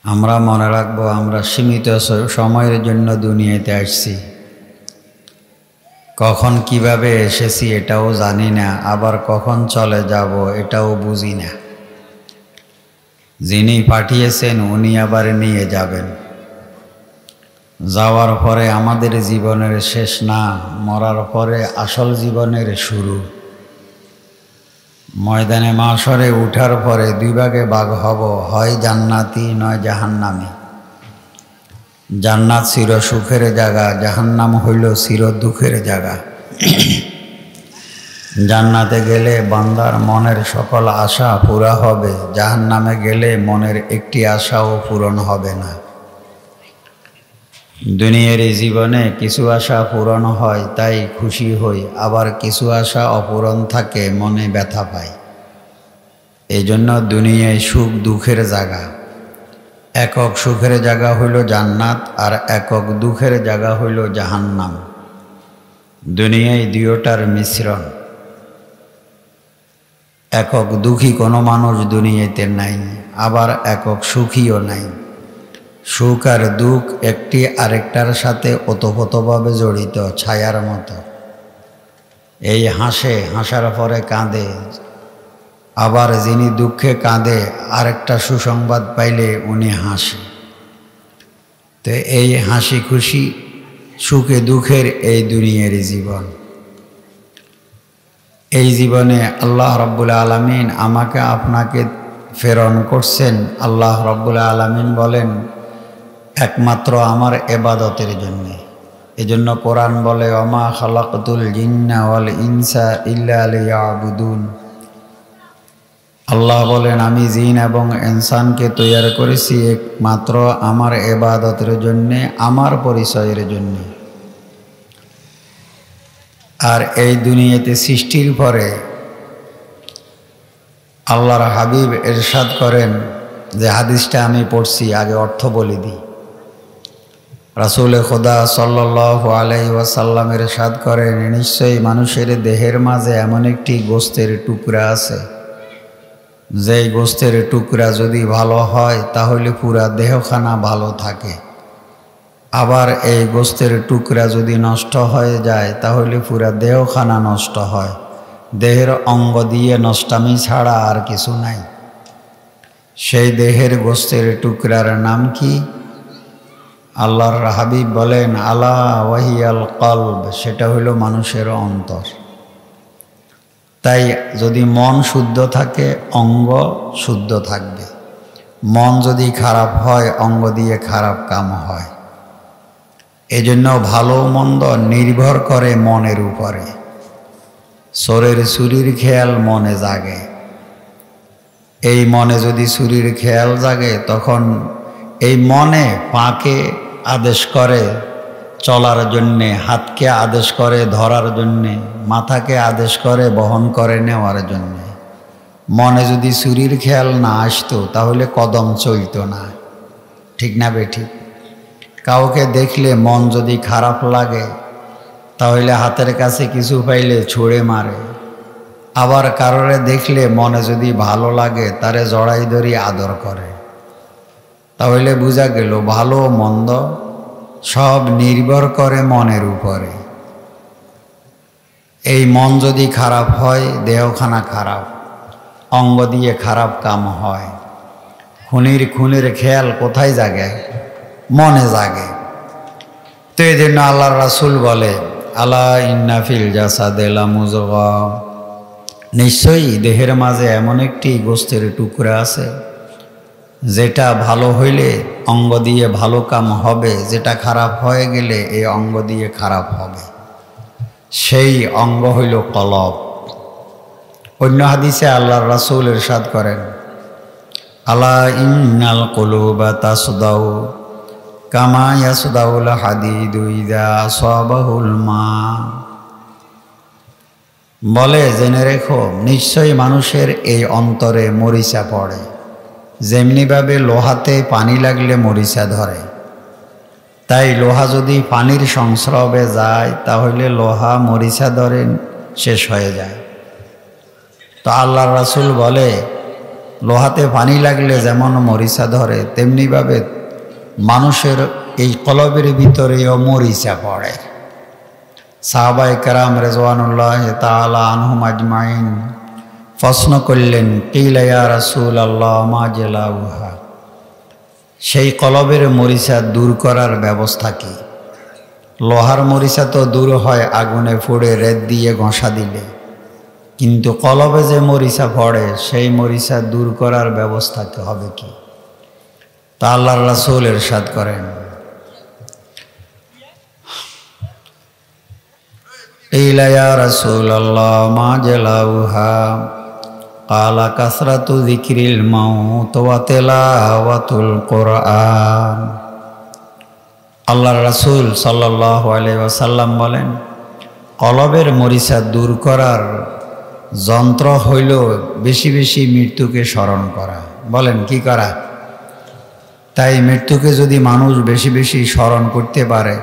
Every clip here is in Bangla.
আমরা মনে রাখবো আমরা সীমিত সময়ের জন্য দুনিয়াতে আসছি। কখন কিভাবে এসেছি এটাও জানি না, আবার কখন চলে যাব এটাও বুঝি না। যিনি পাঠিয়েছেন উনি আবার নিয়ে যাবেন। যাওয়ার পরে আমাদের জীবনের শেষ না, মরার পরে আসল জীবনের শুরু। ময়দানে মাশরে উঠার পরে দুই ভাগে ভাগ হব, হয় জান্নাতি নয় জাহান্নামী। জান্নাত চির সুখের জায়গা, জাহান্নাম হইল চির দুঃখের জায়গা। জান্নাতে গেলে বান্দার মনের সকল আশা পুরা হবে, জাহান্নামে গেলে মনের একটি আশাও পূরণ হবে না। দুনিয়ার জীবনে কিছু আশা পূরণ হয় তাই খুশি হই, আবার কিছু আশা অপূরণ থাকে মনে ব্যথা পায়। এই জন্য দুনিয়ায় সুখ দুঃখের জায়গা। একক সুখের জায়গা হইল জান্নাত, আর একক দুঃখের জায়গা হইল জাহান্নাম। দুনিয়ায় দুইটার মিশ্রণ। একক দুঃখী কোনো মানুষ দুনিয়াতে নাই, আবার একক সুখীও নাই। সুখ আর দুঃখ একটি আরেকটার সাথে ওতপ্রোতভাবে জড়িত, ছায়ার মতো। এই হাসে, হাসার পরে কাঁদে, আবার যিনি দুঃখে কাঁদে আরেকটা সুসংবাদ পাইলে উনি হাসে। তো এই হাসি খুশি সুখে দুঃখের এই দুনিয়ার জীবন। এই জীবনে আল্লাহ রাব্বুল আলামিন আমাকে আপনাকে প্রেরণ করছেন। আল্লাহ রাব্বুল আলামিন বলেন একমাত্র আমার ইবাদতের জন্য। এজন্য কোরআন বলে ওমা খালাকতুল জিন্না ওয়াল ইনসা ইল্লা লিয়াবুদুন। আল্লাহ বলেন আমি জিন এবং ইনসানকে তৈরি করেছি একমাত্র আমার ইবাদতের জন্য, আমার পরিচয়ের জন্য। আর এই দুনিয়াতে সৃষ্টির পরে আল্লাহর হাবিব ইরশাদ করেন, যে হাদিসটা আমি পড়ছি আগে অর্থ বলে দিই। রাসূল খোদা সাল্লাল্লাহু আলাইহি ওয়াসাল্লাম ইরশাদ করেন, নিশ্চয়ই মানুষের দেহের মাঝে এমন একটি গোশতের টুকরা আছে, যেই গোশতের টুকরা যদি ভালো হয় তাহলে পুরা দেহখানা ভালো থাকে। আবার এই গোশতের টুকরা যদি নষ্ট হয়ে যায় তাহলে পুরা দেহখানা নষ্ট হয়। দেহের অঙ্গ দিয়ে নষ্টামি ছাড়া আর কিছু নাই। সেই দেহের গোশতের টুকরার নাম কি? আল্লাহর হাবিব বলেন আলা ওয়াহিয়াল কলব, সেটা হইল মানুষের অন্তর। তাই যদি মন শুদ্ধ থাকে অঙ্গ শুদ্ধ থাকবে। মন যদি খারাপ হয় অঙ্গ দিয়ে খারাপ কাম হয়। এজন্য ভালো মন্দ নির্ভর করে মনের উপরে। চোরের চুরির খেয়াল মনে জাগে। এই মনে যদি চুরির খেয়াল জাগে তখন এই মনে পাকে আদেশ করে চলার জন্যে, হাতকে আদেশ করে ধরার জন্যে, মাথাকে আদেশ করে বহন করে নেওয়ার জন্যে। মনে যদি চুরির খেয়াল না আসতো তাহলে কদম চলত না। ঠিক না বেঠিক? কাউকে দেখলে মন যদি খারাপ লাগে তাহলে হাতের কাছে কিছু পাইলে ছুঁড়ে মারে। আবার কারোরে দেখলে মনে যদি ভালো লাগে তারে জড়াই ধরি আদর করে। তাহলে বোঝা গেল ভালো মন্দ সব নির্ভর করে মনের উপরে। এই মন যদি খারাপ হয় দেহখানা খারাপ, অঙ্গ দিয়ে খারাপ কাম হয়। খুনের খেয়াল কোথায় জাগে? মনে জাগে। তো এই জন্য আল্লাহর রাসূল বলে আলা ইন্না ফিল জাসাদে লামুযগা, নিশ্চয়ই দেহের মাঝে এমন একটি গোশতের টুকরা আছে যেটা ভালো হইলে অঙ্গ দিয়ে ভালো কাম হবে, যেটা খারাপ হয়ে গেলে এই অঙ্গ দিয়ে খারাপ হবে। সেই অঙ্গ হইল কলব। অন্য হাদিসে আল্লাহর রাসূল ইরশাদ করেন আলা ইন্নাল কুলুবা তাসদাউ কামা ইয়াসদাউল হাদিদু ইযা আসাবাহুল মা। বলে জেনে রেখো নিশ্চয়ই মানুষের এই অন্তরে মরিচা পড়ে। যেমনিভাবে লোহাতে পানি লাগলে মরিচা ধরে, তাই লোহা যদি পানির সংস্রবে যায় তাহলে লোহা মরিচা ধরে শেষ হয়ে যায়। তো আল্লাহর রাসূল বলে লোহাতে পানি লাগলে যেমন মরিচা ধরে, তেমনিভাবে মানুষের এই কলবের ভিতরেও মরিচা পড়ে। সাহাবায়ে কেরাম রিজওয়ানুল্লাহ তাআলা আনহুম আজমাইন প্রশ্ন করলেন, কিলা ইয়া রাসূলুল্লাহ মা জালাউহা, সেই কলবের মরিচা দূর করার ব্যবস্থা কি? লোহার মরিচা তো দূর হয় আগুনে পুড়ে রেত দিয়ে ঘষা দিলে, কিন্তু কলবে যে মরিচা পড়ে সেই মরিচা দূর করার ব্যবস্থা হবে কি? তা আল্লাহর রাসূল ইরশাদ করেন, কিলা ইয়া রাসূলুল্লাহ মা জালাউহা ক্বালা কাসরাতু যিকরিল মাউত ওয়া তিলাওয়াতুল কুরআন। আল্লাহর রাসূল সাল্লাল্লাহু আলাইহি ওয়াসাল্লাম বলেন, কলবের মরিচা দূর করার যন্ত্র হইল বেশি বেশি মৃত্যুকে স্মরণ করা। বলেন কি করা? তাই মৃত্যুকে যদি মানুষ বেশি বেশি স্মরণ করতে পারে,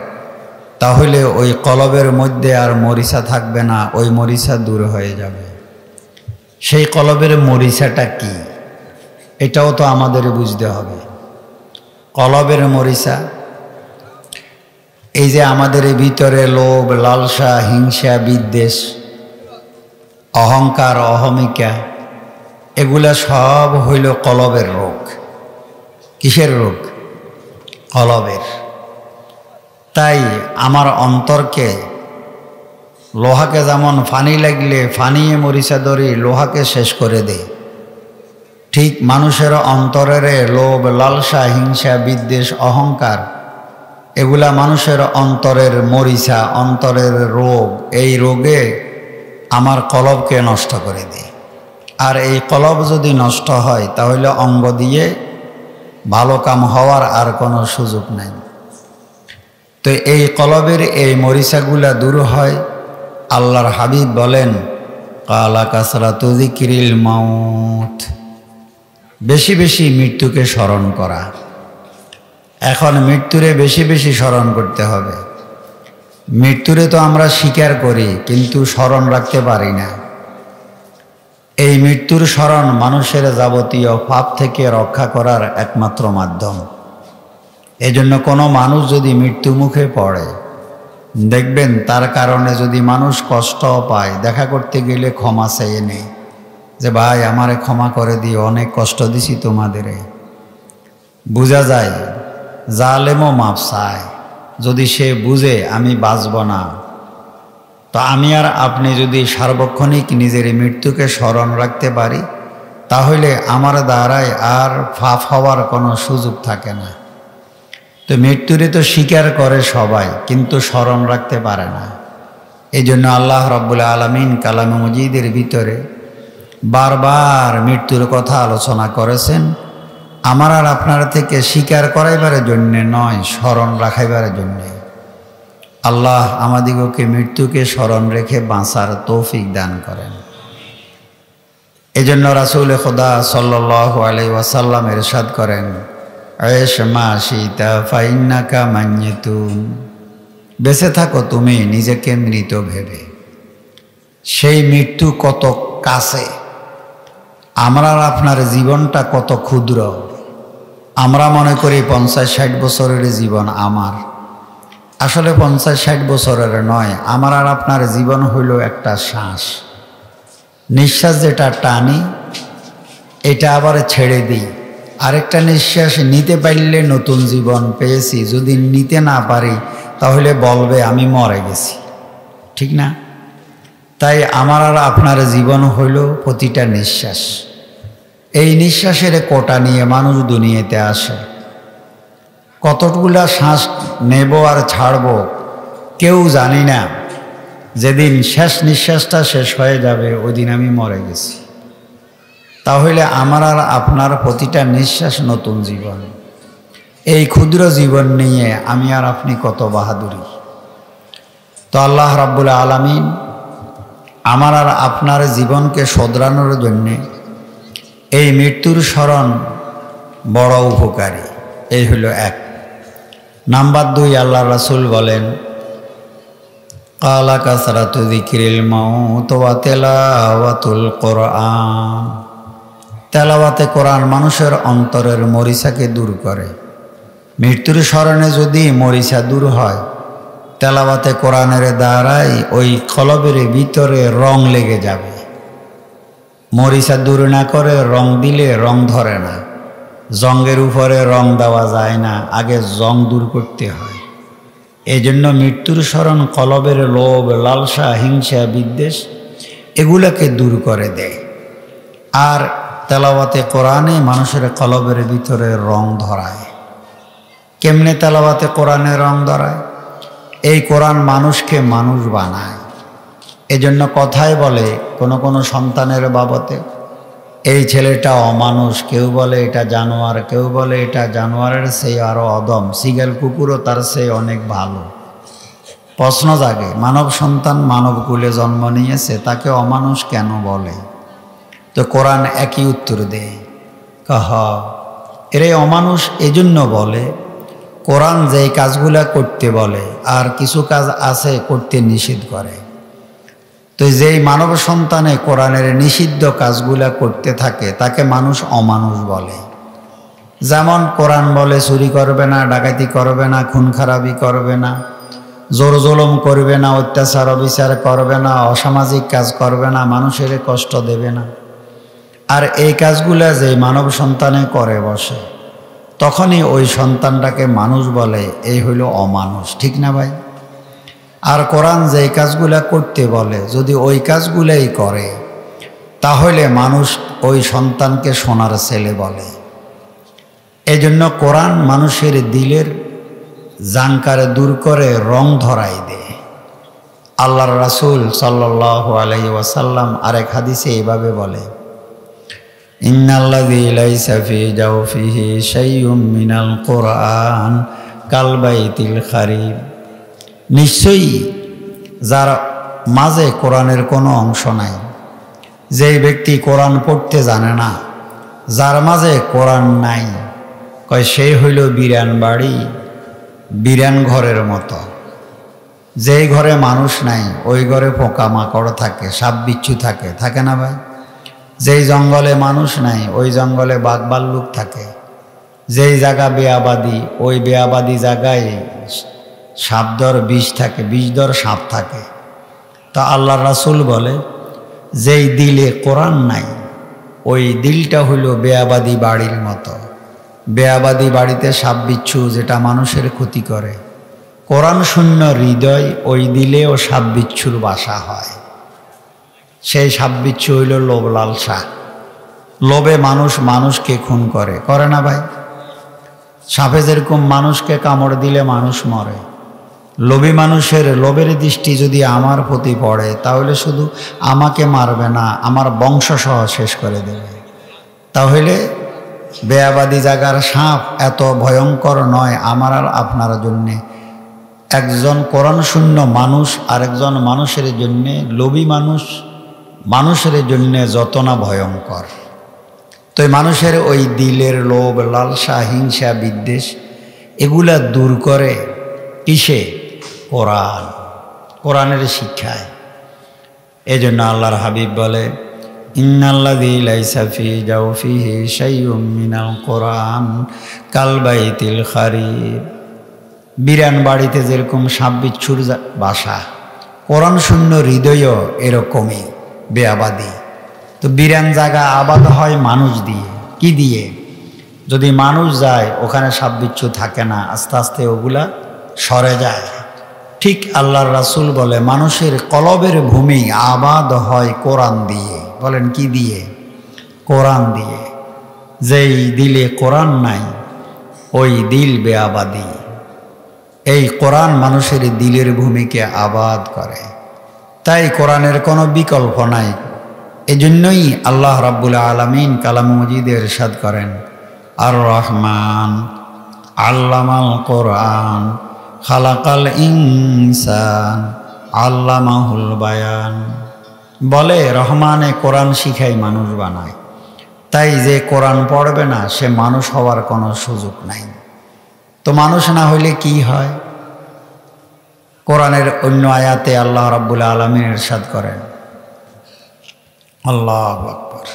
তাহলে ওই কলবের মধ্যে আর মরিচা থাকবে না, ওই মরিচা দূর হয়ে যাবে। সেই কলবের মরিচাটা কি, এটাও তো আমাদের বুঝতে হবে। কলবের মরিচা এই যে আমাদের ভিতরে লোভ, লালসা, হিংসা, বিদ্বেষ, অহংকার, অহমিকা, এগুলা সব হইল কলবের রোগ। কিসের রোগ? কলবের। তাই আমার অন্তরকে, লোহাকে যেমন ফানি লাগলে ফানিয়ে মরিচা ধরি লোহাকে শেষ করে দে, ঠিক মানুষের অন্তরের লোভ, লালসা, হিংসা, বিদ্বেষ, অহংকার, এগুলা মানুষের অন্তরের মরিচা, অন্তরের রোগ। এই রোগে আমার কলবকে নষ্ট করে দেয়। আর এই কলব যদি নষ্ট হয়, তাহলে অঙ্গ দিয়ে ভালো কাম হওয়ার আর কোনো সুযোগ নাই। তো এই কলবের এই মরিচাগুলা দূর হয়। আল্লাহর হাবিব বলেন, ক্বালা কাসরাতু যিকরিল মাউত, বেশি বেশি মৃত্যুকে স্মরণ করা। এখন মৃত্যুরে বেশি বেশি স্মরণ করতে হবে। মৃত্যুরে তো আমরা স্বীকার করি, কিন্তু স্মরণ রাখতে পারি না। এই মৃত্যুর স্মরণ মানুষের যাবতীয় পাপ থেকে রক্ষা করার একমাত্র মাধ্যম। এজন্য কোনো মানুষ যদি মৃত্যু মুখে পড়ে, দেখবেন তার কারণে যদি মানুষ কষ্ট পায়, দেখা করতে গেলে ক্ষমা চেয়ে নেই, যে ভাই আমারে ক্ষমা করে দিও, অনেক কষ্ট দিছি তোমাদেরে। বোঝা যায় জালেমও মাপ চায়। যদি সে বুঝে আমি বাঁচব না, তো আমি আর আপনি যদি সার্বক্ষণিক নিজের মৃত্যুকে স্মরণ রাখতে পারি, তাহলে আমার দ্বারাই আর পাপ হওয়ার কোনো সুযোগ থাকে না। তো মৃত্যুরে তো স্বীকার করে সবাই, কিন্তু স্মরণ রাখতে পারে না। এই জন্য আল্লাহ রাব্বুল আলামিন কালামে মজিদের ভিতরে বারবার মৃত্যুর কথা আলোচনা করেছেন, আমার আর আপনার থেকে স্বীকার করাইবার জন্যে নয়, স্মরণ রাখাইবার জন্যে। আল্লাহ আমাদিগকে মৃত্যুকে স্মরণ রেখে বাঁচার তৌফিক দান করেন। এজন্য রাসূল খোদা সাল্লাল্লাহু আলাইহি ওয়াসাল্লাম ইরশাদ করেন, আয়েশ মা শিতা ফাইন্নাকা মাইয়িতুন, বেঁচে থাকো তুমি নিজেকে মৃত ভেবে। সেই মৃত্যু কত কাছে, আমরা আর আপনার জীবনটা কত ক্ষুদ্র। আমরা মনে করি 50-60 বছরের জীবন আমার, আসলে 50-60 বছরের নয়। আমার আর আপনার জীবন হইল একটা শ্বাস, নিঃশ্বাস যেটা টানি, এটা আবার ছেড়ে দিই। আরেকটা নিঃশ্বাস নিতে পারলে নতুন জীবন পেয়েছি, যদি নিতে না পারি তাহলে বলবে আমি মরে গেছি, ঠিক না? তাই আমার আর আপনার জীবন হইল প্রতিটা নিঃশ্বাস। এই নিঃশ্বাসের কোটা নিয়ে মানুষ দুনিয়াতে আসে। কতগুলা শ্বাস নেব আর ছাড়ব কেউ জানি না। যেদিন শেষ নিঃশ্বাসটা শেষ হয়ে যাবে, ওই দিন আমি মরে গেছি। তাহলে আমার আর আপনার প্রতিটা নিঃশ্বাস নতুন জীবন। এই ক্ষুদ্র জীবন নিয়ে আমি আর আপনি কত বাহাদুরি। তো আল্লাহ রাব্বুল আলামিন আমার আর আপনার জীবনকে শোধরানোর জন্যে এই মৃত্যুর স্মরণ বড় উপকারী। এই হলো এক। নাম্বার 2, আল্লাহ রাসূল বলেন, ক্বালা কাসরাতু যিকরিল মাউত ওয়া তিলাওয়াতুল কুরআন, তেলাওয়াতে কোরআন মানুষের অন্তরের মরিচাকে দূর করে। মৃত্যুর স্মরণে যদি মরিচা দূর হয়, তেলাওয়াতে কোরআনের দ্বারাই ওই কলবের ভিতরে রং লেগে যাবে। মরিচা দূর না করে রং দিলে রং ধরে না, জঙ্গের উপরে রং দেওয়া যায় না, আগে জং দূর করতে হয়। এই জন্য মৃত্যুর স্মরণ কলবের লোভ, লালসা, হিংসা, বিদ্বেষ এগুলাকে দূর করে দেয়। আর তেলাওয়াতে কোরআনে মানুষের কলবের ভিতরে রং ধরায়। কেমনে তেলাওয়াতে কোরআনে রং ধরায়? এই কোরআন মানুষকে মানুষ বানায়। এজন্য কথায় বলে কোনো সন্তানের বাবতে, এই ছেলেটা অমানুষ, কেউ বলে এটা জানোয়ার, কেউ বলে এটা জানোয়ারের চেয়ে আরো অদম, সিগাল কুকুরও তার চেয়ে অনেক ভালো। প্রশ্ন জাগে, মানব সন্তান মানব কুলে জন্ম নিয়েছে, তাকে অমানুষ কেন বলে? তো কোরআন একই উত্তর দেয়, এরে অমানুষ এজন্য বলে, কোরআন যেই কাজগুলা করতে বলে আর কিছু কাজ আছে করতে নিষেধ করে। তো যেই মানব সন্তানে কোরআনের নিষিদ্ধ কাজগুলা করতে থাকে তাকে মানুষ অমানুষ বলে। যেমন কোরআন বলে চুরি করবে না, ডাকাতি করবে না, খুন খারাপি করবে না, জোর জুলুম করবে না, অত্যাচার অবিচার করবে না, অসামাজিক কাজ করবে না, মানুষের কষ্ট দেবে না। আর এই কাজগুলা যে মানব সন্তানে করে বসে, তখনই ওই সন্তানটাকে মানুষ বলে, এই হইল অমানুষ। ঠিক না ভাই? আর কোরআন যেই কাজগুলা করতে বলে যদি ওই কাজগুলাই করে, তাহলে মানুষ ওই সন্তানকে সোনার ছেলে বলে। এই জন্য কোরআন মানুষের দিলের জাঙ্কারে দূর করে রং ধরাই দেয়। আল্লাহর রাসূল সাল্লাল্লাহু আলাইহি ওয়াসাল্লাম আরেক হাদিসে এইভাবে বলে, ইন্নাল্লাযী লাইসা ফি জাওফিহি শাইউম মিনাল কোরআন কাল বাইতিল খারিব। নিশ্চয়ই যার মাঝে কোরআনের কোনো অংশ নাই, যেই ব্যক্তি কোরআন পড়তে জানে না, যার মাঝে কোরআন নাই, কয় সেই হইল বিরান বাড়ি, বিরান ঘরের মতো। যেই ঘরে মানুষ নাই ওই ঘরে পোকা মাকড় থাকে, সাপ বিচ্ছু থাকে, থাকে না ভাই? যেই জঙ্গলে মানুষ নাই ওই জঙ্গলে বাঘ ভাল্লুক থাকে। যেই জায়গা বেআবাদি ওই বেআবাদি জায়গায় সাপদর বিষ থাকে, বিষদর সাপ থাকে। তা আল্লাহর রাসূল বলে, যেই দিলে কোরআন নাই ওই দিলটা হইল বেআবাদি বাড়ির মতো। বেআবাদি বাড়িতে সাপ বিচ্ছু যেটা মানুষের ক্ষতি করে, কোরআন শূন্য হৃদয় ওই দিলেও সাপ বিচ্ছুর বাসা হয়। সেই সাপ বিচ্ছু হইল লোভ, লালসা। লোভে মানুষ মানুষকে খুন করে, করে না ভাই? সাপে যেরকম মানুষকে কামড় দিলে মানুষ মরে, লোভী মানুষের লোভের দৃষ্টি যদি আমার প্রতি পড়ে তাহলে শুধু আমাকে মারবে না, আমার বংশসহ শেষ করে দেবে। তাহলে বেয়াবাদি জায়গার সাপ এত ভয়ঙ্কর নয় আমার আর আপনার জন্যে। একজন কোরআন শূন্য মানুষ আরেকজন মানুষের জন্যে, লোভী মানুষ মানুষের জন্যে যত না ভয়ঙ্কর। তো মানুষের ওই দিলের লোভ, লালসা, হিংসা, বিদ্বেষ এগুলা দূর করে কিসে? কোরআন, কোরআনের শিক্ষায়। এই জন্য আল্লাহর হাবিব বলে, ইন্নাল্লাযী লাইসা ফি জাওফিহি শাইউম মিনাল কোরআন কাল বাইতিল খারিব। বিরান বাড়িতে যেরকম সাপ বিচ্ছুর বাসা, কোরআন শূন্য হৃদয়ও এরকমই বেআবাদি। তো বিরান জায়গা আবাদ হয় মানুষ দিয়ে। কি দিয়ে? যদি মানুষ যায় ওখানে সাপ বিচ্ছু থাকে না, আস্তে আস্তে ওগুলা সরে যায়। ঠিক আল্লাহর রাসূল বলে, মানুষের কলবের ভূমি আবাদ হয় কোরআন দিয়ে। বলেন কি দিয়ে? কোরআন দিয়ে। যেই দিলে কোরআন নাই ওই দিল বেআবাদি। এই কোরআন মানুষের দিলের ভূমিকে আবাদ করে। তাই কোরআনের কোনো বিকল্প নাই। এজন্যই আল্লাহ রাব্বুল আলামিন কালাম মজিদে ইরশাদ করেন, আর রহমান আল্লামাল কোরআন খালাকাল ইনসান আল্লামাহুল বায়ান। বলে রহমানে কোরআন শিখাই মানুষ বানায়। তাই যে কোরআন পড়বে না সে মানুষ হওয়ার কোনো সুযোগ নাই। তো মানুষ না হইলে কি হয়? কোরআনের অন্য আয়াতে আল্লাহ রাব্বুল আলামিন ইরশাদ করেন, আল্লাহু আকবার,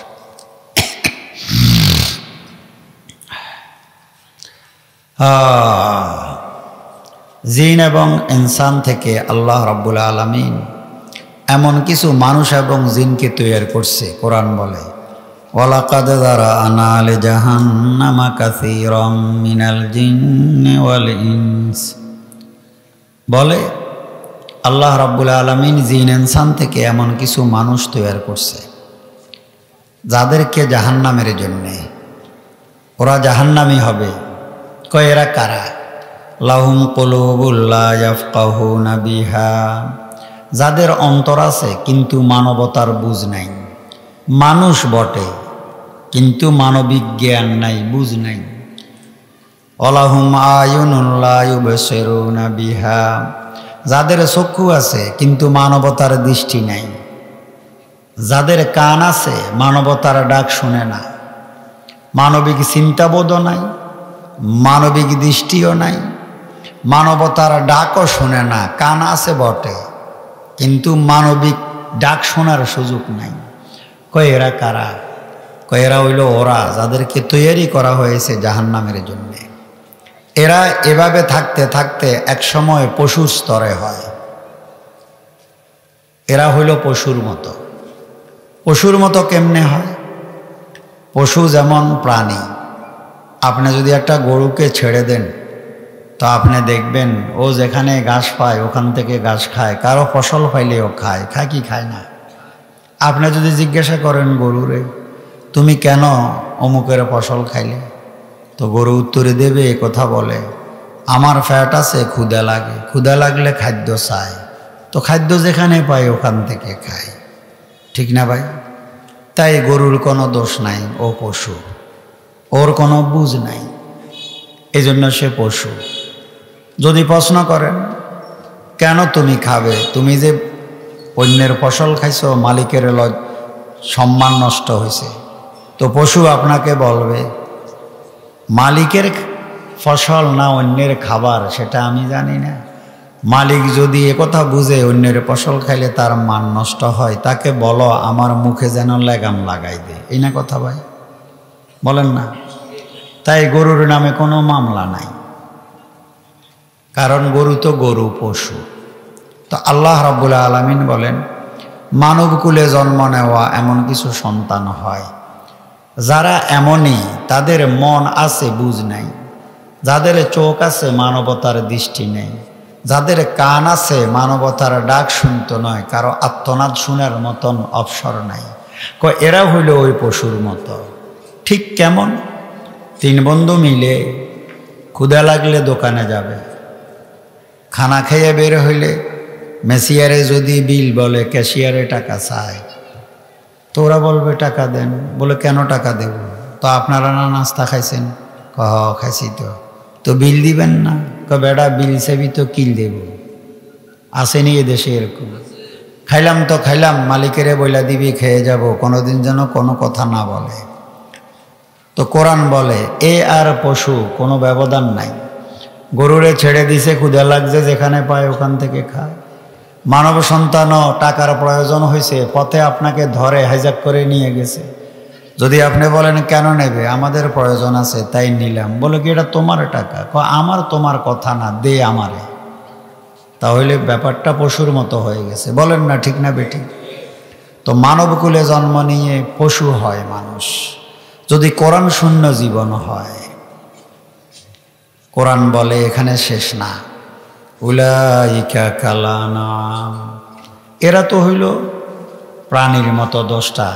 জিন এবং ইনসান থেকে আল্লাহ রাব্বুল আলামিন এমন কিছু মানুষ এবং জিনকে তৈরি করছে। কোরআন বলে ওয়ালাকাদ যারানা লিজাহান্নামা কাসীরাম মিনাল জিন্নি ওয়াল ইনস, বলে আল্লাহ রাব্বুল আলামিন জিন ইনসান থেকে এমন কিছু মানুষ তৈরি করছে যাদেরকে জাহান্নামের জন্যে, ওরা জাহান্নামী হবে। কয় এরা কারা? লাহুম কুলুবুল লা ইয়াফকাহুনা বিহা, যাদের অন্তর আছে কিন্তু মানবতার বুঝ নাই, মানুষ বটে কিন্তু মানবিক জ্ঞান নাই, বুঝ নাই। ওয়ালাহুম আয়ুনুন লা ইউবসিরুনা বিহা, যাদের চক্ষু আছে কিন্তু মানবতার দৃষ্টি নাই, যাদের কান আছে মানবতার ডাক শুনে না, মানবিক চিন্তাবোধও নাই, মানবিক দৃষ্টিও নাই, মানবতার ডাকও শোনে না। কান আছে বটে কিন্তু মানবিক ডাক শোনার সুযোগ নাই। কয় এরা কারা? কয় এরা হইল ওরা যাদেরকে তৈরি করা হয়েছে জাহান্নামের জন্যে। এরা এভাবে থাকতে থাকতে এক সময় পশুর স্তরে হয়। এরা হইল পশুর মতো। পশুর মতো কেমনে হয়? পশু যেমন প্রাণী, আপনি যদি একটা গরুকে ছেড়ে দেন তো আপনি দেখবেন ও যেখানে ঘাস পায় ওখান থেকে ঘাস খায়, কারো ফসল পাইলেও খায়, খায় কি খায় না। আপনি যদি জিজ্ঞাসা করেন গরুরে তুমি কেন অমুকের ফসল খাইলে, তো গরু উত্তরে দেবে এ কথা বলে আমার ফ্যাট আছে, ক্ষুধা লাগে, ক্ষুধা লাগলে খাদ্য চায়, তো খাদ্য যেখানে পায় ওখান থেকে খায়। ঠিক না ভাই? তাই গরুর কোনো দোষ নাই, ও পশু, ওর কোনো বুঝ নাই, এই জন্য সে পশু। যদি প্রশ্ন করেন কেন তুমি খাবে, তুমি যে অন্যের ফসল খাইছো, মালিকের সম্মান নষ্ট হয়েছে, তো পশু আপনাকে বলবে মালিকের ফসল না অন্যের খাবার সেটা আমি জানি না। মালিক যদি একথা বুঝে অন্যের ফসল খাইলে তার মান নষ্ট হয়, তাকে বলো আমার মুখে যেন লাগাম লাগাই দে, এই না কথা ভাই, বলেন না? তাই গরুর নামে কোনো মামলা নাই, কারণ গরু তো গরু, পশু। তো আল্লাহ রাব্বুল আলামিন বলেন মানবকুলে জন্ম নেওয়া এমন কিছু সন্তান হয় যারা এমনই, তাদের মন আছে বুঝ নাই, যাদের চোখ আছে মানবতার দৃষ্টি নেই, যাদের কান আছে মানবতার ডাক শুনতো নয়, কারো আত্মনাদ শোনার মতন অবসর নাই। এরা হইল ওই পশুর মতো। ঠিক কেমন? 3 বন্ধু মিলে ক্ষুধা লাগলে দোকানে যাবে, খানা খেয়ে বের হইলে মেসিয়ারে যদি বিল বলে ক্যাশিয়ারে টাকা চায়, তো ওরা বলবে টাকা দেন। বলে কেন টাকা দেব? তো আপনারা না নাস্তা খাইছেন? খাইছি। তো বিল দিবেন না? বেটা বিল সেবি তো কিল দেব। আসেনি এ দেশে এরকম? খাইলাম তো খাইলাম, মালিকেরে বইলা দিবি খেয়ে যাব, কোনোদিন যেন কোনো কথা না বলে। তো কোরআন বলে এ আর পশু কোনো ব্যবধান নাই। গরুরে ছেড়ে দিছে, ক্ষুধা লাগছে, যেখানে পায় ওখান থেকে খায়। মানব সন্তানও টাকার প্রয়োজন হয়েছে, পথে আপনাকে ধরে হাইজ্যাক করে নিয়ে গেছে। যদি আপনি বলেন কেন নেবে, আমাদের প্রয়োজন আছে তাই নিলাম, বলে কি এটা তোমার টাকা? আমার তোমার কথা না, দে আমারে। তাহলে ব্যাপারটা পশুর মতো হয়ে গেছে, বলেন না? ঠিক না বেঠিক? তো মানবকুলে জন্ম নিয়ে পশু হয় মানুষ যদি কোরআন শূন্য জীবন হয়। কোরআন বলে এখানে শেষ না, উলাইকা কালানাম, এরা তো হইল প্রাণীর মতো 10টা,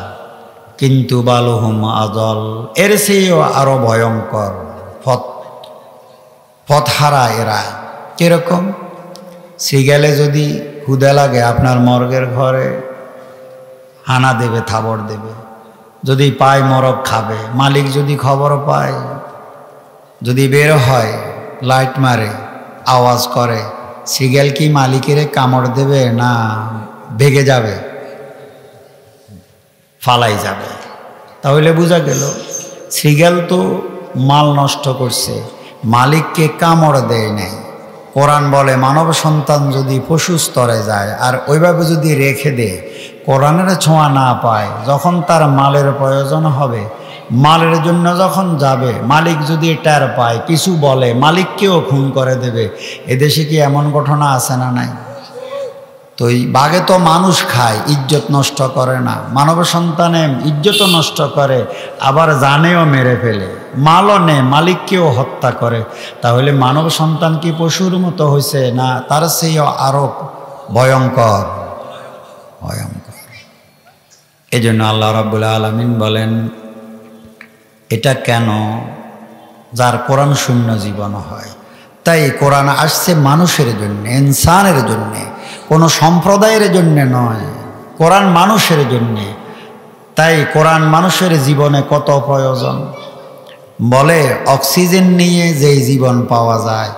কিন্তু বালুহুম আদল, এর চেয়েও আরো ভয়ঙ্কর, পথহারা এরা। কিরকম? শ্রীগালে যদি ক্ষুধা লাগে আপনার মর্গের ঘরে হানা দেবে, থাবড় দেবে, যদি পায় মরগ খাবে। মালিক যদি খবর পায়, যদি বের হয় লাইট মারে, আওয়াজ করে, শ্রীগাল কি মালিকের কামড় দেবে না ভেগে যাবে? ফালাই যাবে। তাহলে বোঝা গেল শ্রীগাল তো মাল নষ্ট করছে, মালিককে কামড় দেয় নাই। কোরআন বলে মানব সন্তান যদি পশু স্তরে যায় আর ওইভাবে যদি রেখে দেয়, কোরআনের ছোঁয়া না পায়, যখন তার মালের প্রয়োজন হবে মালের জন্য যখন যাবে, মালিক যদি টের পায়, কিছু বলে, মালিককেও খুন করে দেবে। এদেশে কি এমন ঘটনা আছে না নাই? তো এই বাঘে তো মানুষ খায়, ইজ্জত নষ্ট করে না। মানব সন্তানে ইজ্জতও নষ্ট করে, আবার জানেও মেরে ফেলে, মালও নেয়, মালিককেও হত্যা করে। তাহলে মানব সন্তান কি পশুর মতো হয়েছে? না, তার চেয়েও আরো ভয়ঙ্কর, ভয়ঙ্কর। এই জন্য আল্লাহ রাব্বুল আলামিন বলেন, এটা কেন? যার কোরআন শূন্য জীবন হয়। তাই কোরআন আসছে মানুষের জন্য, ইনসানের জন্যে, কোনো সম্প্রদায়ের জন্যে নয়। কোরআন মানুষের জন্যে। তাই কোরআন মানুষের জীবনে কত প্রয়োজন। বলে অক্সিজেন নিয়ে যেই জীবন পাওয়া যায়,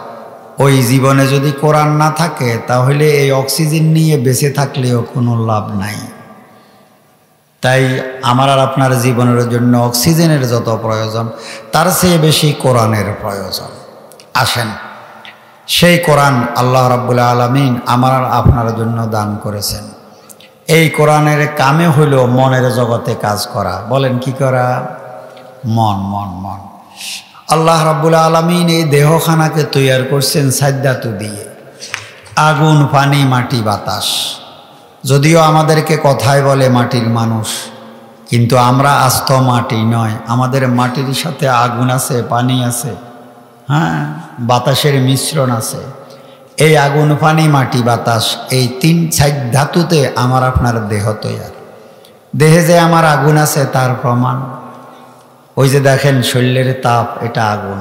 ওই জীবনে যদি কোরআন না থাকে তাহলে এই অক্সিজেন নিয়ে বেঁচে থাকলেও কোনো লাভ নাই। তাই আমার আর আপনার জীবনের জন্য অক্সিজেনের যত প্রয়োজন, তার চেয়ে বেশি কোরআনের প্রয়োজন। আসেন, সেই কোরআন আল্লাহ রাব্বুল আলামিন আমার আর আপনার জন্য দান করেছেন। এই কোরআনের কামে হইল মনের জগতে কাজ করা। বলেন কি করা? মন, মন, মন। আল্লাহ রাব্বুল আলামিন এই দেহখানাকে তৈয়ার করছেন 4 ধাতু দিয়ে, আগুন, পানি, মাটি, বাতাস। যদিও আমাদেরকে কথায় বলে মাটির মানুষ, কিন্তু আমরা আস্ত মাটি নয়। আমাদের মাটির সাথে আগুন আছে, পানি আছে, হ্যাঁ, বাতাসের মিশ্রণ আছে। এই আগুন, পানি, মাটি, বাতাস, এই 3-4 ধাতুতে আমার আপনার দেহ তৈয়ার। দেহে যে আমার আগুন আছে তার প্রমাণ ওই যে দেখেন শরীরের তাপ, এটা আগুন।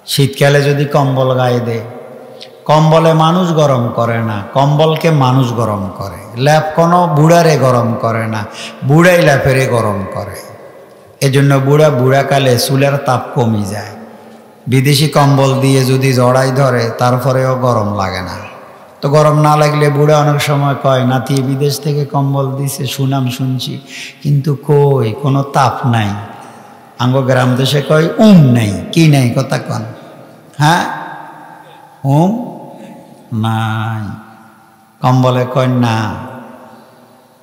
শীতকালে যদি কম্বল গায়ে দেয়, কম্বলে মানুষ গরম করে না, কম্বলকে মানুষ গরম করে। ল্যাপ কোনো বুড়ারে গরম করে না, বুড়াই ল্যাপেরে গরম করে। এজন্য বুড়াকালে চুলের তাপ কমে যায়। বিদেশি কম্বল দিয়ে যদি জড়াই ধরে তারপরেও গরম লাগে না। তো গরম না লাগলে বুড়া অনেক সময় কয়, নাতি বিদেশ থেকে কম্বল দিছে, সুনাম শুনছি, কিন্তু কই কোনো তাপ নাই। আঙ্গ গ্রাম দেশে কয় নাই। কি নাই কথা কন? হ্যাঁ, নাই। কম্বলে কয় না।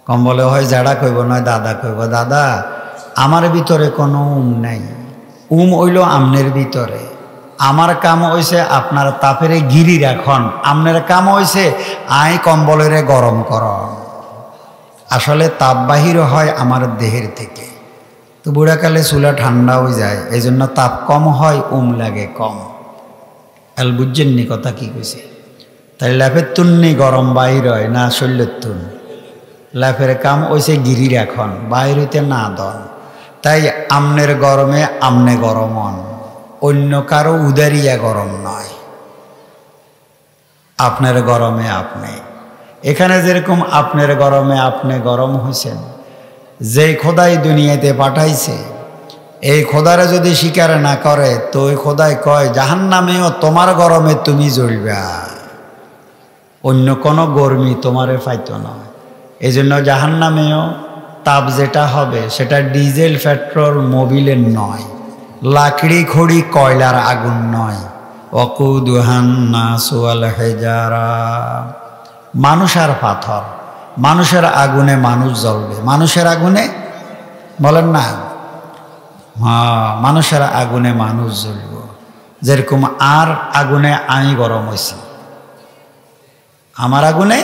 কম্বলে হয় জাড়া কইব, নয় দাদা কইব, দাদা আমার ভিতরে কোনো নাই। হইল আমনের ভিতরে। আমার কাম হইছে আপনার তাপেরে গিরি রাখন, আমনের কাম হইছে আই কম্বলেরে গরম কর। আসলে তাপ বাহির হয় আমার দেহের থেকে। তো বুড়াকালে চুলা ঠান্ডা হয়ে যায়, এই জন্য তাপ কম হয়, লাগে কম। এল বুঝছেননি কথা কি কইছে? তাই ল্যাপের তুন্নি গরম বাহির হয় না, শরীরের তুন। ল্যাপের কাম হইছে গিরি রাখন, বাহির হইতে না দন। তাই আমনের গরমে আমনে গরম হন, অন্য কারো উদারিয়া গরম নয়। আপনার গরমে আপনি। এখানে যেরকম আপনার গরমে আপনি গরম হয়েছেন, যেই খোদাই দুনিয়াতে পাঠাইছে, এই খোদারে যদি স্বীকার না করে তো ওই খোদাই কয় জাহান্নামেও তোমার গরমে তুমি জ্বলবা, অন্য কোনো গরমি তোমারে পাইতো না। এই জন্য জাহান্নামেও তাপ যেটা হবে সেটা ডিজেল, পেট্রোল, মোবিলের নয়, লাকড়ি, খড়ি, কয়লার আগুন নয়। ওয়াকুদুহান নাসু ওয়াল হিজারা, মানুষ আর পাথর। মানুষের আগুনে মানুষ জ্বলবে, মানুষের আগুনে, বলেন না, হ্যাঁ, মানুষের আগুনে মানুষ জ্বলব। যেরকম আর আগুনে আমি গরম হয়েছি, আমার আগুনে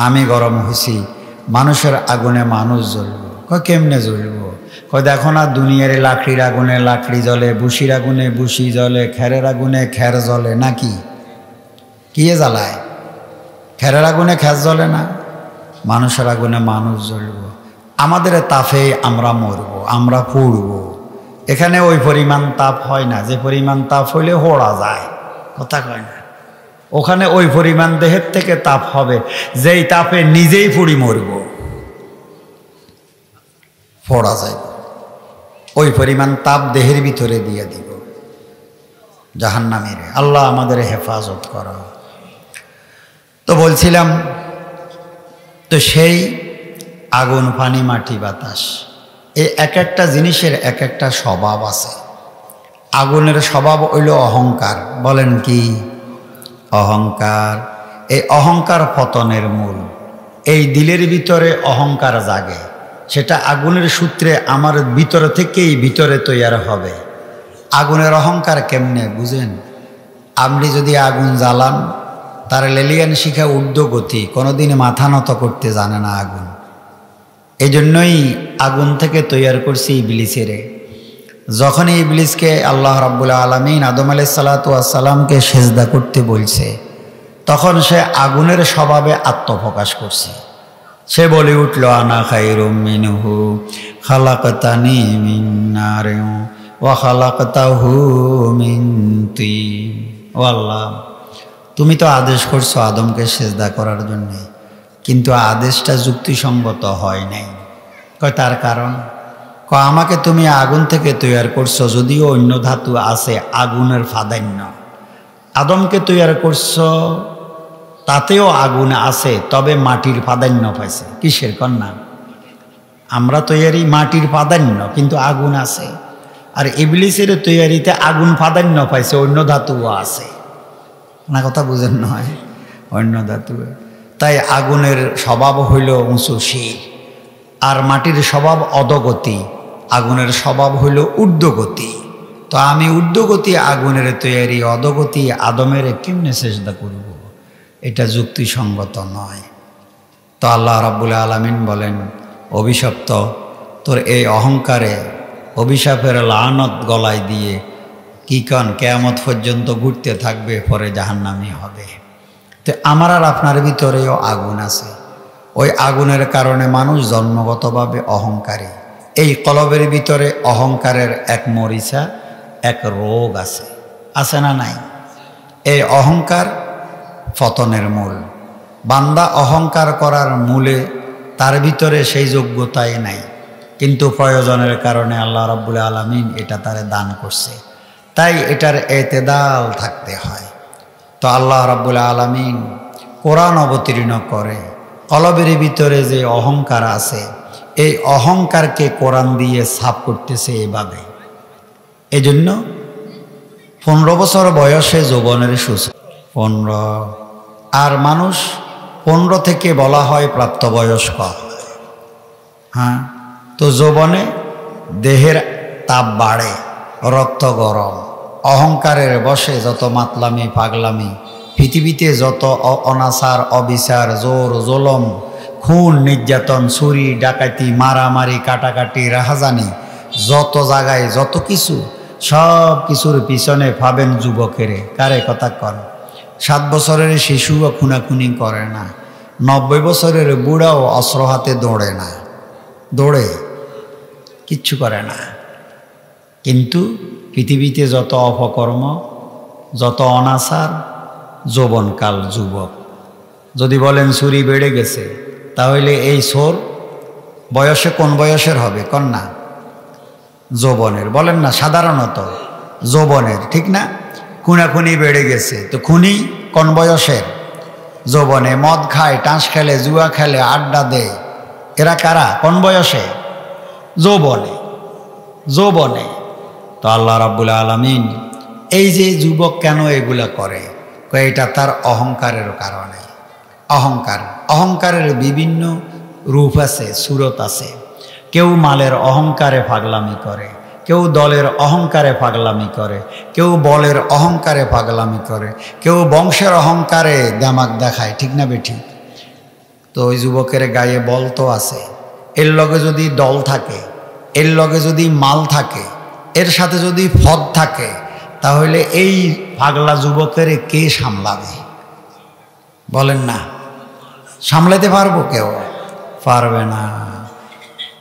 আমি গরম হয়েছি, মানুষের আগুনে মানুষ জ্বলব। কেমনে জ্বলব? দেখো না দুনিয়ার লাকড়ির আগুনে লাকড়ি জ্বলে, বুসির আগুনে বুসি জ্বলে, খেরের আগুনে খের জ্বলে, নাকি? কি জ্বালায়? খেরের আগুনে খের জ্বলে না? মানুষের আগুনে মানুষ জ্বলব। আমাদের তাপে আমরা মরব, আমরা পুড়ব। এখানে ওই পরিমাণ তাপ হয় না, যে পরিমাণ তাপ হইলে হোড়া যায়, কথা কয় না। ওখানে ওই পরিমাণ দেহের থেকে তাপ হবে, যেই তাপে নিজেই পুড়ি মরব, ফোড়া যায়। ওই পরিমাণ তাপ দেহের ভিতরে দিয়ে দিব জাহান্নামীরে। আল্লাহ আমাদের হেফাজত করা। তো বলছিলাম, তো সেই আগুন, পানি, মাটি, বাতাস, এই এক একটা জিনিসের এক একটা স্বভাব আছে। আগুনের স্বভাব হইল অহংকার। বলেন কি? অহংকার। এই অহংকার পতনের মূল। এই দিলের ভিতরে অহংকার জাগে, সেটা আগুনের সূত্রে আমার ভিতরে থেকেই ভিতরে তৈরি হবে। আগুনের অহংকার কেমনে বুঝেন? আপনি যদি আগুন জ্বালান, তার লেলিয়ান শিখা ঊর্ধ্বগতি, কোনোদিন মাথা নত করতে জানে না আগুন। এই জন্যই আগুন থেকে তৈরি করছি ইবলিসেরে। যখন ইবলিসকে আল্লাহ রাব্বুল আলামিন আদম আলাইহিস সালাতু ওয়াস সালামকে সেজদা করতে বলছে, তখন সে আগুনের স্বভাবে আত্মপ্রকাশ করছে। সে বলে উঠল, আনা খায়রুম মিনহু খালাকতানি মিন নারিন ওয়া খালাকতাহু মিন তিন। ও আল্লাহ, তুমি তো আদেশ করছো আদমকে সেজদা করার জন্য, কিন্তু আদেশটা যুক্তিসঙ্গত হয় নাই। কয় তার কারণ? আমাকে তুমি আগুন থেকে তৈরি করছো, যদিও অন্য ধাতু আছে আগুনের প্রাধান্য। আদমকে তৈরি করছো, তাতেও আগুন আছে, তবে মাটির প্রাধান্য পাইছে। কিসের কন্যা? আমরা তৈরি মাটির প্রাধান্য, কিন্তু আগুন আছে। আর ইবলিসের তৈরিতে আগুন প্রাধান্য পাইছে, অন্য ধাতুও আছে না। কথা বুঝেন নয়? অন্য ধাতু। তাই আগুনের স্বভাব হইল উঁচু শির, আর মাটির স্বভাব অধোগতি, আগুনের স্বভাব হইল ঊর্ধ্বগতি। তো আমি ঊর্ধ্বগতি আগুনের তৈরি, অধোগতি আদমের কেমনে সেজদা করব? এটা যুক্তিসঙ্গত নয়। তো আল্লাহ রাব্বুল আলামিন বলেন, অভিশপ্ত, তোর এই অহংকারে অভিশাপের লানত গলায় দিয়ে কি কন কিয়ামত পর্যন্ত ঘুরতে থাকবে, পরে জাহান্নামী হবে। তো আমার আর আপনার ভিতরেও আগুন আছে। ওই আগুনের কারণে মানুষ জন্মগতভাবে অহংকারী। এই কলবের ভিতরে অহংকারের এক মরিচা, এক রোগ আছে, আছে না নাই? এই অহংকার পতনের মূল। বান্দা অহংকার করার মূলে তার ভিতরে সেই যোগ্যতাই নাই, কিন্তু প্রয়োজনের কারণে আল্লাহ রাব্বুল আলামিন এটা তারে দান করছে। তাই এটার এতেদাল থাকতে হয়। তো আল্লাহ রাব্বুল আলামিন কোরআন অবতীর্ণ করে কলবের ভিতরে যে অহংকার আছে, এই অহংকারকে কোরআন দিয়ে সাফ করতেছে এভাবে। এজন্য 15 বছর বয়সে যৌবনের সূচনা। 15, আর মানুষ 15 থেকে বলা হয় প্রাপ্তবয়স্ক। হ্যাঁ, তো যৌবনে দেহের তাপ বাড়ে, রক্ত গরম, অহংকারের বসে যত মাতলামি পাগলামি, পৃথিবীতে যত অনাচার অবিচার, জোর জুলুম, খুন নির্যাতন, চুরি ডাকাতি, মারামারি, কাটাকাটি, রাহাজানি, যত জায়গায় যত কিছু, সব কিছুর পিছনে ভাবেন যুবকেরে। কারে কথা কন? 7 বছরের শিশুও খুনাখুনি করে না, 90 বছরের বুড়াও অস্ত্র হাতে দৌড়ে না, দৌড়ে কিচ্ছু করে না। কিন্তু পৃথিবীতে যত অপকর্ম, যত অনাচার, যৌবনকাল যুবক। যদি বলেন চুরি বেড়ে গেছে, তাহলে এই চোর বয়সে কোন বয়সের হবে? কন্যা যৌবনের। বলেন না, সাধারণত যৌবনের, ঠিক না? খুনাখুনি বেড়ে গেছে, তো খুনি কোন বয়সের? যৌবনে। মদ খায়, টাঁস খেলে, জুয়া খেলে, আড্ডা দেয়, এরা কারা? কোন বয়সে? যৌবনে। যৌবনে। তো আল্লাহ রাব্বুল আলামিন এই যে যুবক কেন এগুলা করে, এটা তার অহংকারের কারণে। অহংকার, অহংকারের বিভিন্ন রূপ আছে, সুরত আছে। কেউ মালের অহংকারে পাগলামি করে, কেউ দলের অহংকারে পাগলামি করে, কেউ বলের অহংকারে পাগলামি করে, কেউ বংশের অহংকারে দামাক দেখায়, ঠিক না বেঠিক? তো ওই যুবকের গায়ে বল তো আছে, এর লগে যদি দল থাকে, এর লগে যদি মাল থাকে, এর সাথে যদি পদ থাকে, তাহলে এই পাগলা যুবকের কে সামলাবে? বলেন না, সামলাতে পারবো? কেউ পারবে না।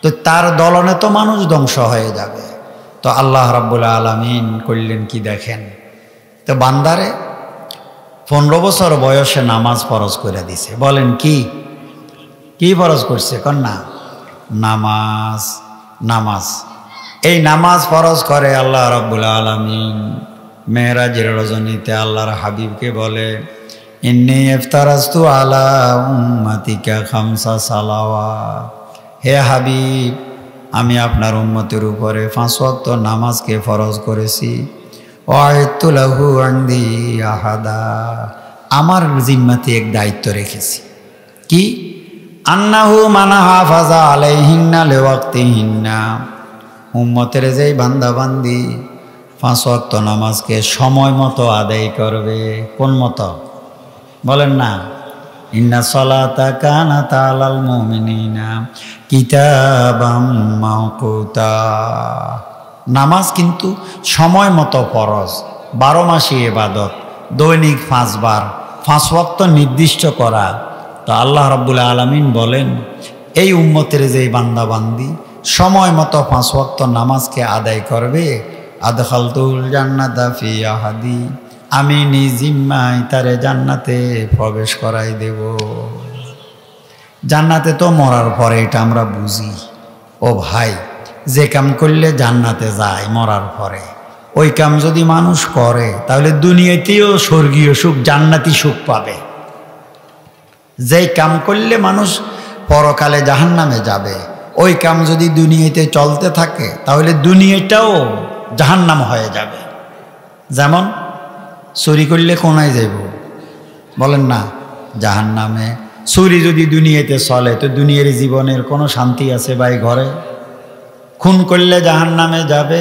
তো তার দলনে তো মানুষ ধ্বংস হয়ে যাবে। তো আল্লাহ রাব্বুল আলামিন করলেন কি দেখেন, তো বান্দারে 15 বছর বয়সে নামাজ ফরজ করে দিছে। বলেন কি কি ফরজ করছে? কন্যা নামাজ। নামাজ, এই নামাজ ফরজ করে আল্লাহ রাব্বুল আলামিন মেরাজের রজনীতে আল্লাহর হাবিবকে বলে, ইন্নী ইফতারাস্তু আলা উম্মাতিকা খামসা সালাওয়াত। হে হাবিব, আমি আপনার উম্মতের উপরে 5 ওয়াক্ত নামাজকে ফরজ করেছি। ওয়াইতু লাহু ইনদি আহাদা, আমার জিম্মাতে এক দায়িত্ব রেখেছি। কি? আন্নাহু মান হাফাজা আলাইহিন্না লিওয়াক্তিহিন্না, উম্মতের যেই বান্দাবান্দি 5 ওয়াক্ত নামাজকে সময় মতো আদায় করবে। কোন মতো বলেন না? ইন্না সলাতা কানাত আলাল মুমিনিনা কিতাবাম মাওকুতা। নামাজ কিন্তু সময় মতো ফরজ, 12 মাসি ইবাদত, দৈনিক 5 বার, 5 ওয়াক্ত নির্দিষ্ট করা। তো আল্লাহ রাব্বুল আলামিন বলেন, এই উম্মতের যেই বান্দাবান্দি সময় মতো 5 ওয়াক্ত নামাজকে আদায় করবে, আদখালতুল জান্নাতা ফি আহাদি, আমি নিজ জিম্মায় তারে জান্নাতে প্রবেশ করাই দেব। জান্নাতে তো মরার পরে, এটা আমরা বুঝি। ও ভাই, যে কাম করলে জান্নাতে যায় মরার পরে, ওই কাম যদি মানুষ করে তাহলে দুনিয়াতেও স্বর্গীয় সুখ, জান্নাতি সুখ পাবে। যেই কাম করলে মানুষ পরকালে জাহান্নামে যাবে, ওই কাম যদি দুনিয়াতে চলতে থাকে তাহলে দুনিয়াটাও জাহান্নাম হয়ে যাবে। যেমন চুরি করলে কোনায় যাইব বলেন না? জাহান্নামে। চুরি যদি দুনিয়াতে চলে তো দুনিয়ার জীবনের কোনো শান্তি আছে ভাই ঘরে? খুন করলে জাহান্নামে যাবে,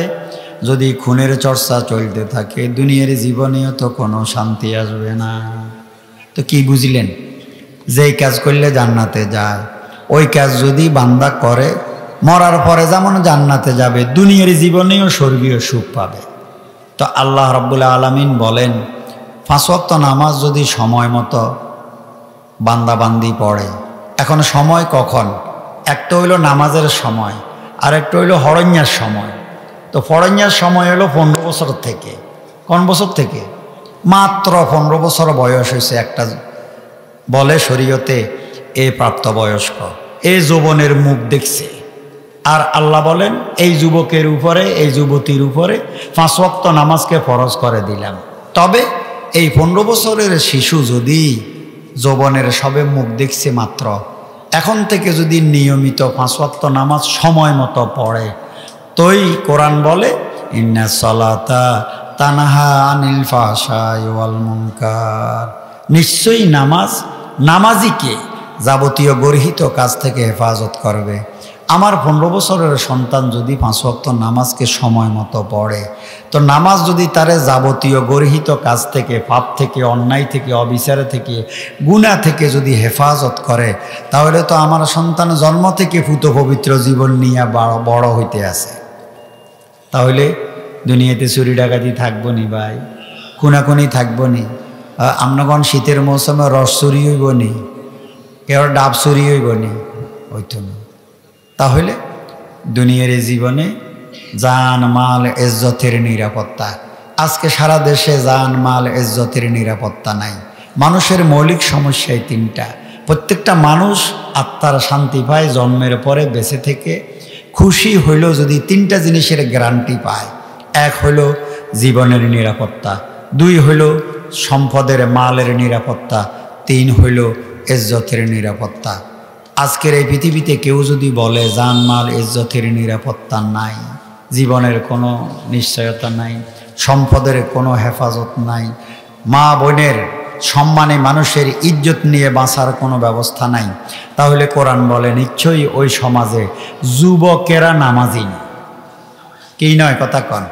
যদি খুনের চর্চা চলতে থাকে দুনিয়ার জীবনেও তো কোনো শান্তি আসবে না। তো কি বুঝলেন? যেই কাজ করলে জান্নাতে যায়, ওই কাজ যদি বান্দা করে মরার পরে যেমন জান্নাতে যাবে, দুনিয়ার জীবনেও স্বর্গীয় সুখ পাবে। তো আল্লাহ রাব্বুল আলামিন বলেন, 5 ওয়াক্ত নামাজ যদি সময় মতো বান্দাবান্দি পড়ে। এখন সময় কখন? একটা হইল নামাজের সময়, আর একটা হইল হরণ্যার সময়। তো ফরণ্যার সময় হলো 15 বছর থেকে। কোন বছর থেকে? মাত্র 15 বছর বয়স হয়েছে একটা, বলে শরীয়তে এ প্রাপ্তবয়স্ক, এ যৌবনের মুখ দেখছে। আর আল্লাহ বলেন, এই যুবকের উপরে, এই যুবতীর উপরে 5 ওয়াক্ত নামাজকে ফরজ করে দিলাম। তবে এই 15 বছরের শিশু যদি যৌবনের সবে মুখ দেখছে মাত্র, এখন থেকে যদি নিয়মিত 5 ওয়াক্ত নামাজ সময় মতো পড়ে, তোই কোরআন বলে ইন্না সলাতা তানহা আনিল ফাহশাই ওয়াল মুনকার, নিশ্চয়ই নামাজ নামাজিকে যাবতীয় গর্হিত কাজ থেকে হেফাজত করবে। আমার 15 বছরের সন্তান যদি 5 ওয়াক্ত নামাজকে সময় মতো পড়ে, তো নামাজ যদি তারে যাবতীয় গর্হিত কাজ থেকে, পাপ থেকে, অন্যায় থেকে, অবিচার থেকে, গুনাহ থেকে যদি হেফাজত করে, তাহলে তো আমার সন্তান জন্ম থেকে পুত পবিত্র জীবন নিয়ে বড় হইতে আছে। তাহলে দুনিয়াতে চুরি ডাকাতি থাকবো নি ভাই? খুনাখুনি থাকবো নি? আমনগণ শীতের মৌসুমে রস চুরি হইব নি? কেউ ডাব চুরি হইব নি? হইতো না। তাহলে দুনিয়ার জীবনে জান মাল ইজ্জতের নিরাপত্তা, আজকে সারা দেশে জান মাল ইজ্জতের নিরাপত্তা নাই। মানুষের মৌলিক সমস্যায় 3টা। প্রত্যেকটা মানুষ আত্মার শান্তি পায় জন্মের পরে বেঁচে থেকে, খুশি হইল যদি 3টা জিনিসের গ্যারান্টি পায়। 1 হইল জীবনের নিরাপত্তা, 2 হইল সম্পদের মালের নিরাপত্তা, 3 হইল ইজ্জতের নিরাপত্তা। আজকের এই পৃথিবীতে কেউ যদি বলে জান মাল ইজ্জতের নিরাপত্তা নাই, জীবনের কোনো নিশ্চয়তা নাই, সম্পদের কোনো হেফাজত নাই, মা বোনের সম্মানে মানুষের ইজ্জত নিয়ে বাঁচার কোনো ব্যবস্থা নাই, তাহলে কোরআন বলে নিশ্চয়ই ওই সমাজে যুবকেরা নামাজি। কি নয় কথা কন?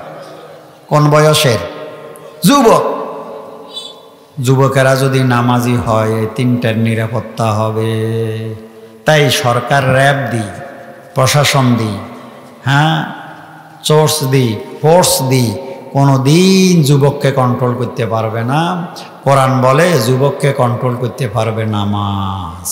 কোন বয়সের যুবক? যুবকেরা যদি নামাজি হয়, 3টার নিরাপত্তা হবে। তাই সরকার র্যাব দি, প্রশাসন দি, হ্যাঁ চোর্স দি, ফোর্স দি, কোনো দিন যুবককে কন্ট্রোল করতে পারবে না। কোরআন বলে যুবককে কন্ট্রোল করতে পারবে নামাজ।